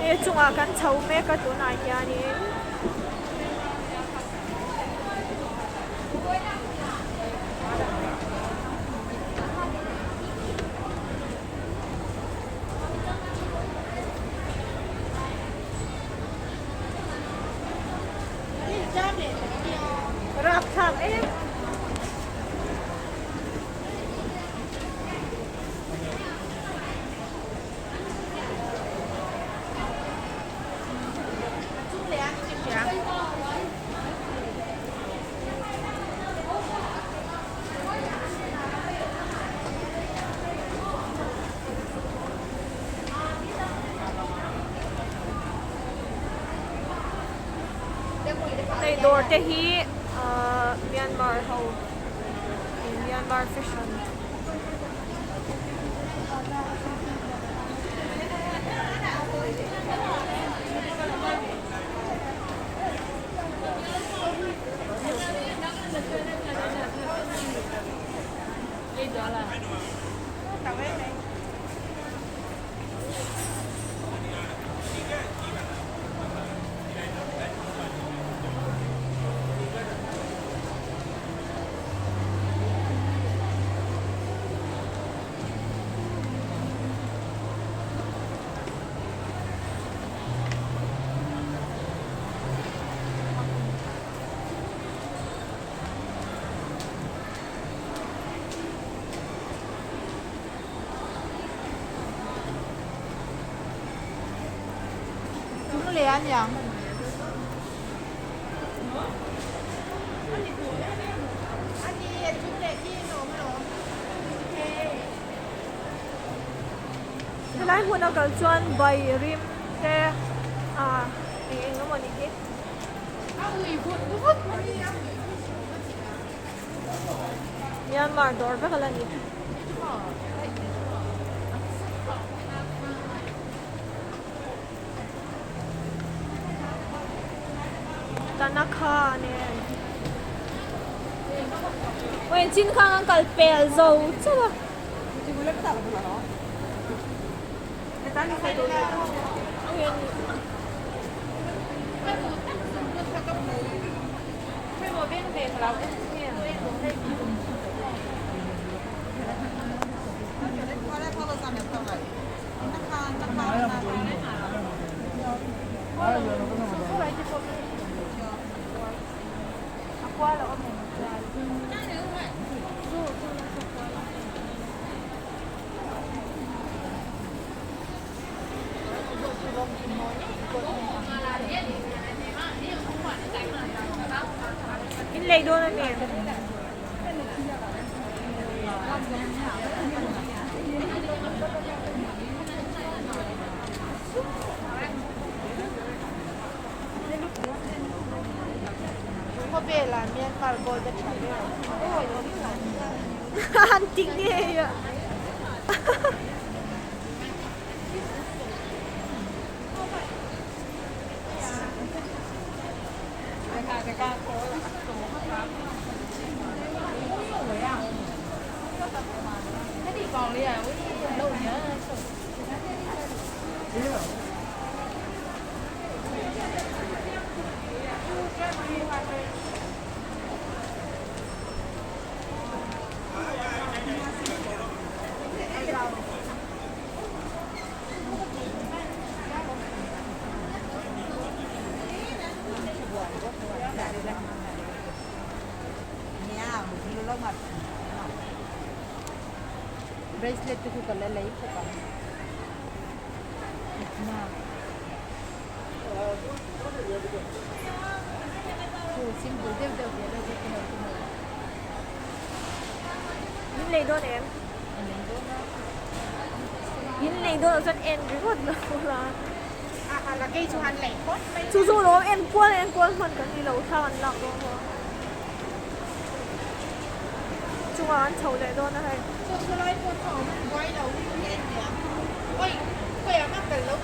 e chunga kan chho me ka tu na hiani rap thang em nei dor te hi Myanmar ho Myanmar fission le anh yang lai hun akal chuan bai rim te eng no mani hi Myanmar dor ba kala ni tanakha ne wen chin khang ang kal pel zo chawa chị muốn lấy cái tàu của nó người ta đi xây đồ wen cái một bên về là cái qua đây qua sang nhập tàu này qua là mình in lei do na ne có về là Myanmar Golden Trail. Ôi, han ting ni ya thế thì còn đi à, đâu nhớ. Bracelet तो तू कलर ले ही पता इतना तो सिंपल देव देव दे रहे थे in lei do ne in lei do zat en ri hot na la là cây chu han lẻ phốt chu chu no en kwal man kan ni lo tha an lak do ho chu an chho le do na hai chu chu loi phốt thỏ quay đầu đi lên nhỉ ôi quay ở mắt gần lúc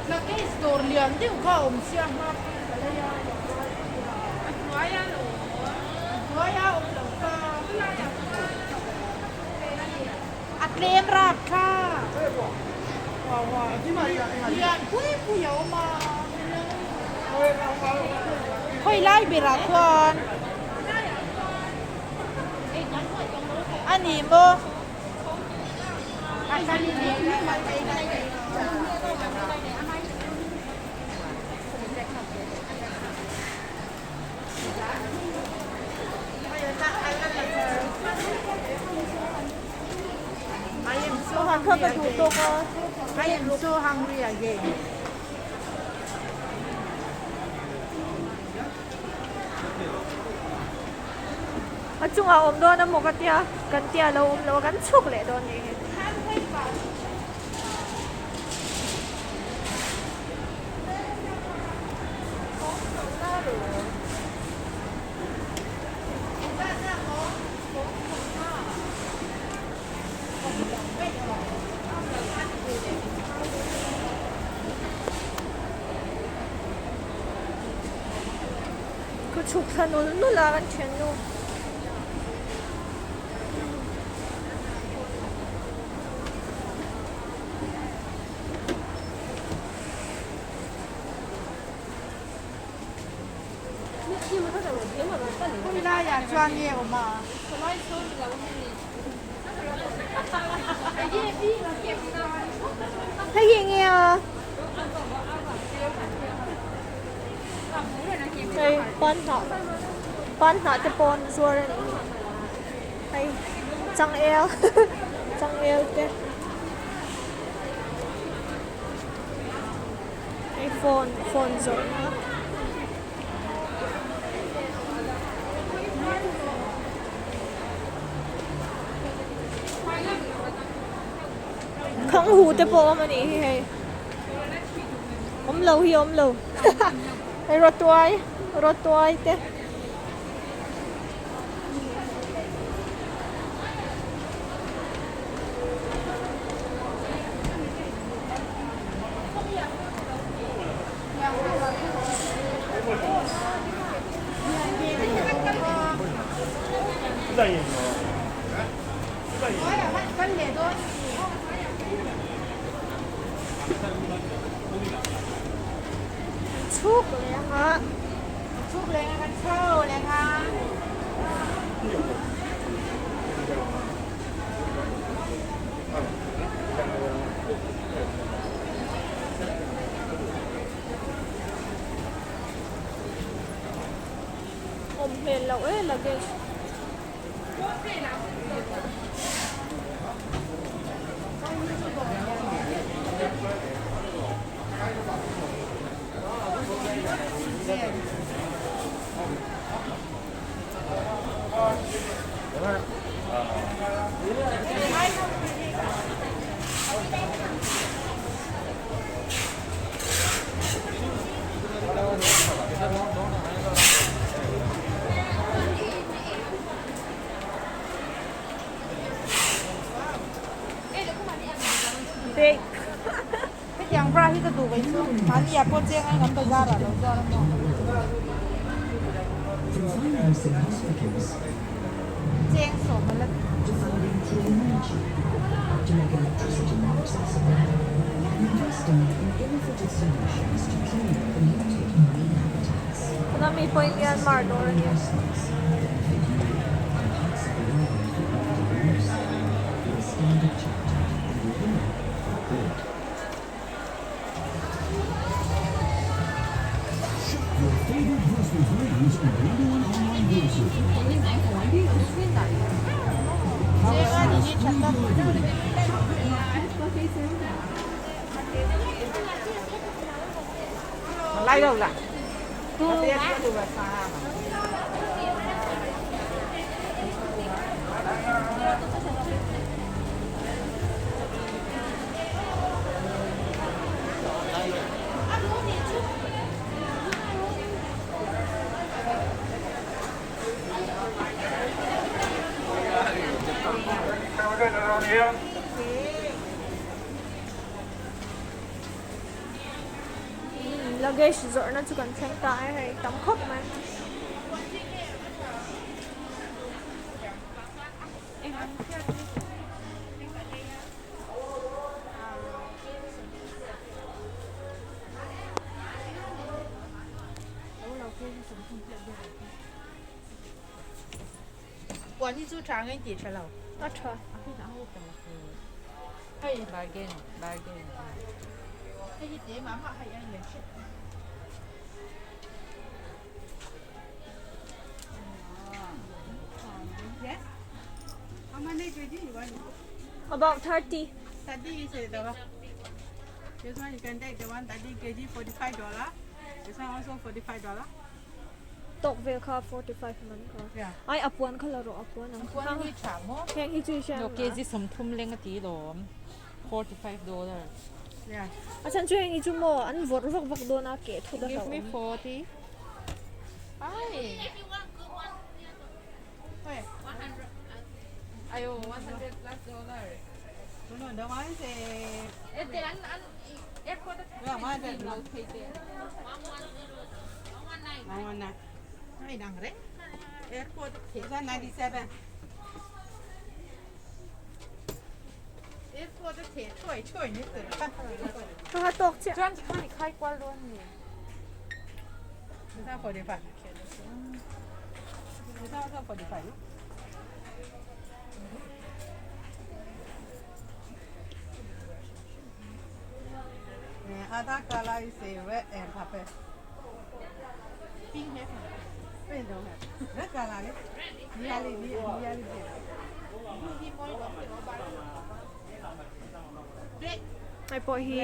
那给store 2块，我们香吗？อัดเลมราบค่ะเรียนผู้เยาว์มาค่อยไล่เบราควอนอันนี้บ่อันนี้มันไปได้Tuhan ka katuto ka. I am so hungry again. At yung om doon na mo kantiya law law kan chuk le doon eh. 그 족산으로 놀라간全路 会拉呀，专业我嘛。하잉이야. Đây, con họ cho con xua đây. Đây, trăng eo. Trăng eo thế. Đây, phone rồi nữa. Không hù tới bộ mà nỉ hay. Ôm lâu. Đây, rốt tuai thế. Chúcเลยฮะ ชุกเลยกันเข้าเลยค่ะ อมเพลนเราเราเกชเด็ก cái dạng bra hít đủ vậy chứ mà đi à con riêng anh ngắm thời gian là đâu cho nó mỏ riêng sổ mà lên to make electricity more accessible, investing in innovative solutions to clean and polluted marine habitats. น้ำมีพอยต์ยันมาร์ดอร์เนี่ย Standard Chartered and Women for Good. Your favorite grocery brands are number one online grocery. riêng anh đi chặt tâm lấy đâu lại Good around here. luggage rồi nó chỉ cần thanh tải hay tắm khóc mà Quản lý chú trang anh chị cho lâu. nó trời Hay bargain. Hay gì thế mà hay anh lấy. Yes. How many kg you want? about 30 30 is the This one you can take the one 30 kg $45. This one also $45. ตกเวลค่า45มันก็ Yeah. ไอ้อปวนเขาละรออปวนนะ One we chamo. แพงที่ชื่อใช่ไหม Yo kg somthum lenga ti lom $45. Yeah. อาจารย์ช่วยนี่จุโมอันวอร์วักโดนาเกทุดา Give me 40. Hi. Wait. Ayo $100+. No, the one is a Airport Yeah, one that located. one na. Ay dang re. Airport this one 97. Airport เทช่วยนิดเดียว ถ้าตกเจ้า John khai khai kwa luôn ni. This one 45. This one also 45. Other color is red and purple. Pink have. Pink don't have. Red color ne? Nearly. Red. ไอ้พอฮี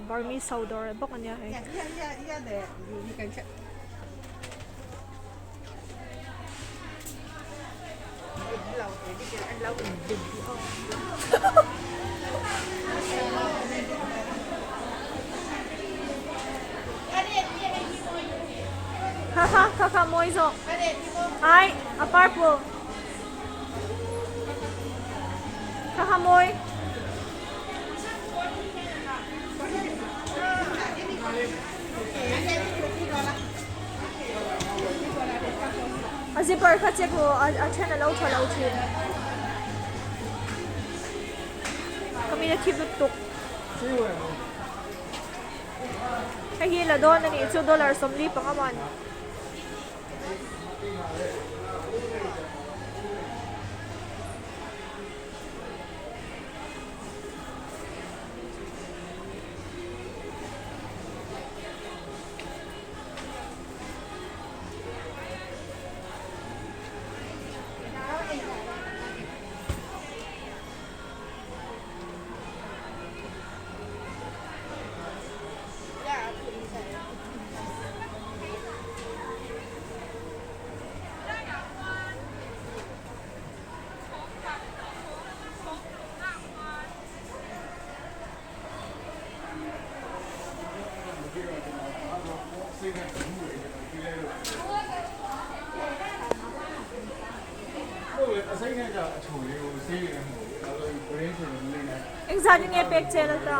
บาร์มีซาวดอร์บอกอันเนี้ยให้ Yeah, there. You can check. Anh lâu đỉnh không? ค่ะมวยโซไอ้อพาร์ตเมนต์ค่ะมวยอาซิปเปอร์ค่ะเจ้ากูอาเช่นเราทอเราทีก็มีแต่คลิปตุกแค่ฮีละโดนนั่นนี่$2สมรีปังอามันเอ็งซาดิเนียเป็กเจลตา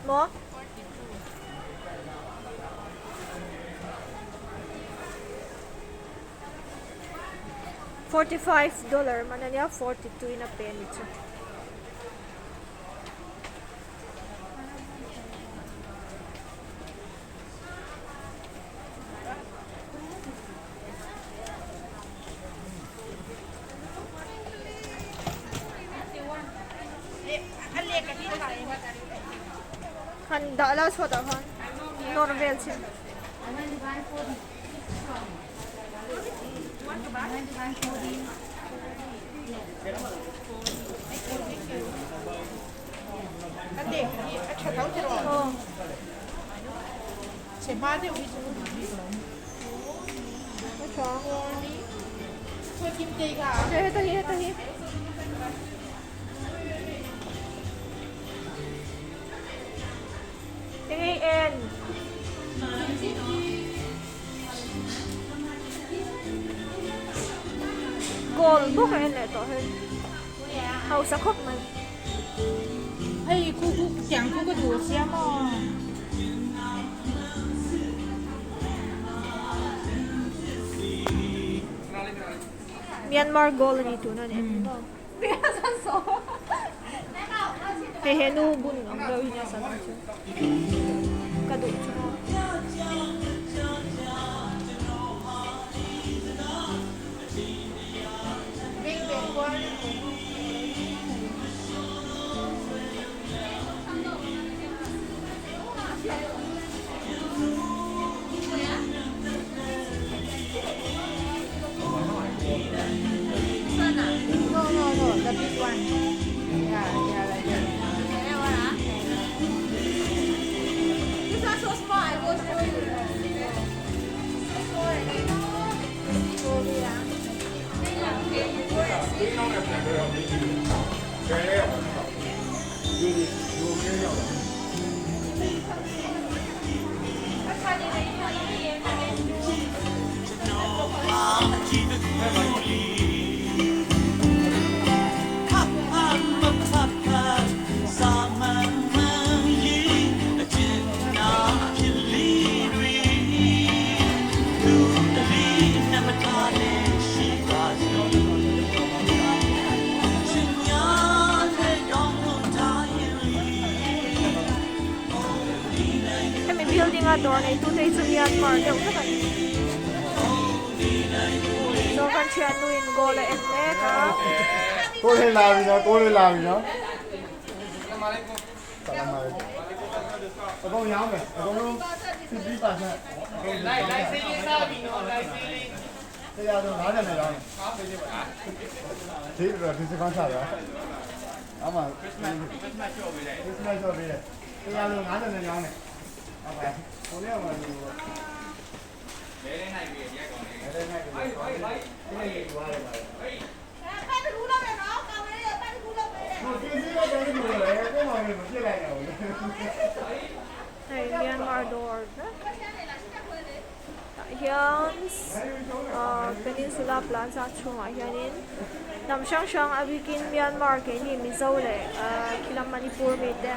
หมอ$45 มันอันนี้42 na penny siya. Handa lang sa dahan. Norvel siya. Anh để cái chả thấu chưa rồi. Oh. Sẽ ba điều đi xuống đi rồi. Nó chó. Thôi kim tì cả. Hết tahi. AN. Go goal book and ito. Hau sa khop man. 哎，讲这个多香哦！ Myanmar goal dito na din. Hehenu bun ang gawin niya sa nacho. Kaduk siya. No, the big one. Yeah, like that. This one so small, I won't show you. Kami building nga doon ay 2 days sa Myanmar. So, kan siya nuin gola and meka. ကိုယ်လာပြီနော်ကိုယ်လာပြီနော်အကုန်ရောင်းမယ်အကုန်လုံး50%လိုက်စေးလေးစားပြီနော်လိုက်စေးလေးတရားတော့90နဲ့ရောင်းတယ်ဒီတော့ဒီစကန်ချရအမှ Christmas ရှော့ပေးတယ်တရားတော့90နဲ့ရောင်းတယ်ဟုတ်ပါဘူးကိုလေးကမှဒီလဲလဲနိုင်ပြီရက်ကောင်းတယ်လဲလဲနိုင်ပြီဟိုင်းဒီနေ့ရွာတယ်ပါပတ်ကူလောက်မယ်နော်ကောင်းလေးပတ်ကူလောက်မယ်ဟိုဒီစီတော့တယ်ဒီလိုလေကိုမောင်လေးမပြစ်လိုက်တော့ဘူး Hey, Myanmar door. Yan, Peninsula Plaza Chunga yanin. Nam shang shang abikin Myanmar ke ni mizo le kilam Manipur me de.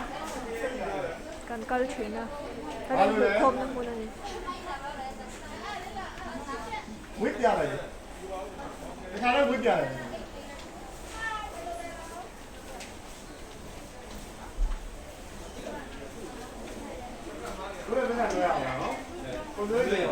Kan culture na. Kan kom na muna ni. ဝစ်ပြလိုက်ဒီခါတော့ဝစ်ပြလိုက်ဘယ်လိုလဲမရအောင်နော်ကိုယ်လေး